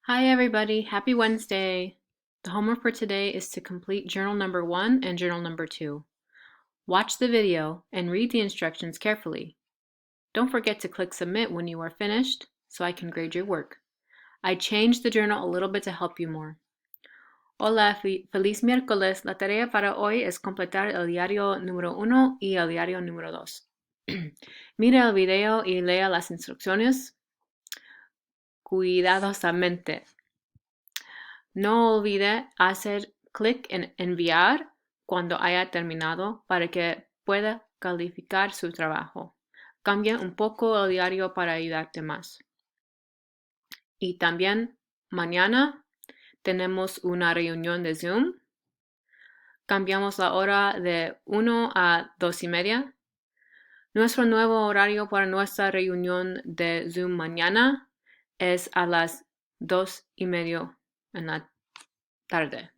Hi everybody, happy Wednesday. The homework for today is to complete journal number 1 and journal number 2. Watch the video and read the instructions carefully. Don't forget to click submit when you are finished so I can grade your work. I changed the journal a little bit to help you more. Hola, feliz miércoles. La tarea para hoy es completar el diario número 1 y el diario número 2. Mire el video y lea las instrucciones cuidadosamente. No olvide hacer clic en enviar cuando haya terminado para que pueda calificar su trabajo. Cambia un poco el diario para ayudarte más. Y también mañana tenemos una reunión de Zoom. Cambiamos la hora de 1 a 2:30. Nuestro nuevo horario para nuestra reunión de Zoom mañana es a las 2:30 en la tarde.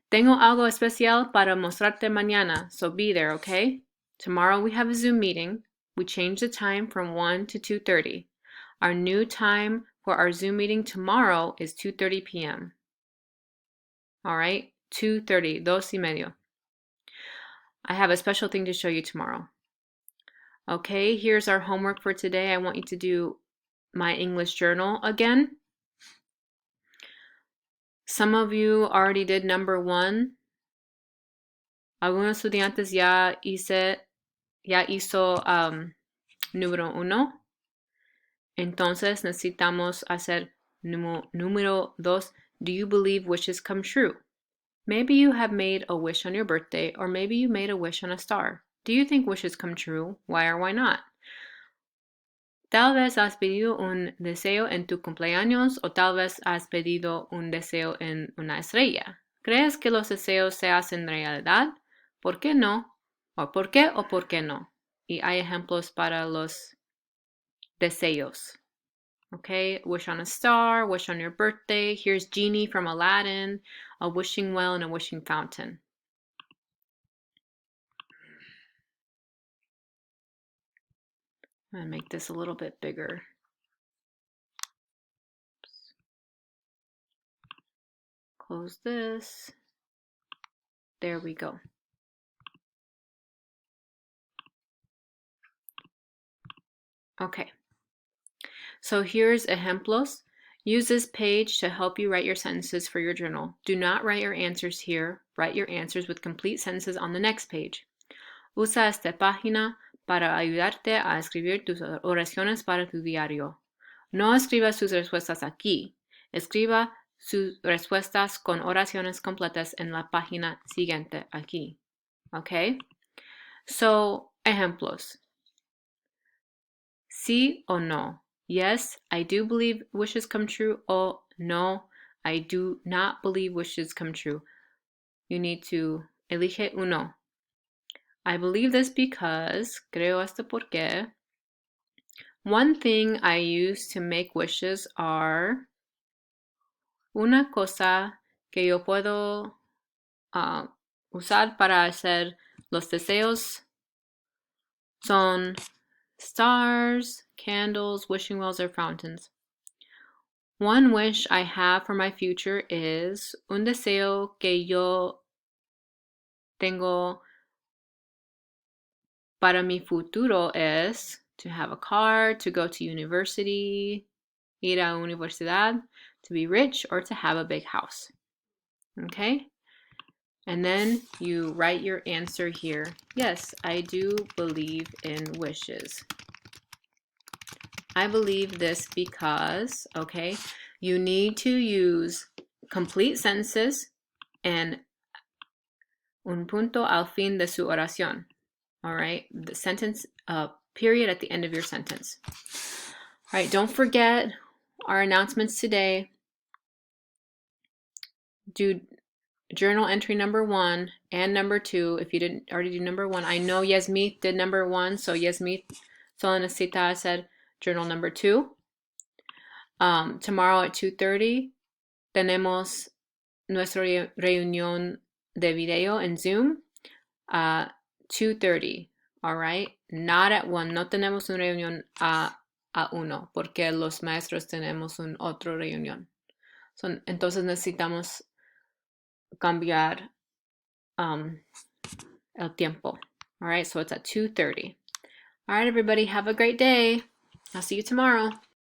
Tengo algo especial para mostrarte mañana, so be there, okay? Tomorrow we have a Zoom meeting. We changed the time from 1 to 2:30. Our new time for our Zoom meeting tomorrow is 2:30 p.m. All right? 2:30, 2:30. I have a special thing to show you tomorrow. Okay, here's our homework for today. I want you to do my English journal again. Some of you already did number 1. Algunos estudiantes ya hizo número 1. Entonces necesitamos hacer número 2. Do you believe wishes come true? Maybe you have made a wish on your birthday, or maybe you made a wish on a star. Do you think wishes come true? Why or why not? Tal vez has pedido un deseo en tu cumpleaños o tal vez has pedido un deseo en una estrella. ¿Crees que los deseos se hacen realidad? ¿Por qué no? ¿O por qué o por qué no? Y hay ejemplos para los deseos. Okay, wish on a star, wish on your birthday. Here's Genie from Aladdin, a wishing well and a wishing fountain. I'm going to make this a little bit bigger. Oops. Close this. There we go. Okay. So here's ejemplos. Use this page to help you write your sentences for your journal. Do not write your answers here. Write your answers with complete sentences on the next page. Usa esta página para ayudarte a escribir tus oraciones para tu diario. No escriba sus respuestas aquí. Escriba sus respuestas con oraciones completas en la página siguiente aquí. Okay? So, ejemplos. Sí o no. Yes, I do believe wishes come true. Or no, I do not believe wishes come true. You need to elige uno. I believe this because, creo esto porque. One thing I use to make wishes are una cosa que yo puedo usar para hacer los deseos son stars, candles, wishing wells, or fountains. One wish I have for my future is un deseo que yo tengo para mi futuro es to have a car, to go to university, ir a universidad, to be rich, or to have a big house. Okay? And then you write your answer here. Yes, I do believe in wishes. I believe this because, okay, you need to use complete sentences and un punto al fin de su oración. All right, the sentence, period at the end of your sentence. All right, don't forget our announcements today. Do journal entry number 1 and number 2 if you didn't already do number 1. I know Yasmith did number 1, so Yasmith solo necesita hacer journal number 2. Tomorrow at 2:30 tenemos nuestra reunión de video en Zoom. 2:30, all right? Not at 1. No tenemos una reunión a a 1 porque los maestros tenemos un otro reunión. Entonces necesitamos cambiar el tiempo. All right, so it's at 2:30. All right, everybody, have a great day. I'll see you tomorrow.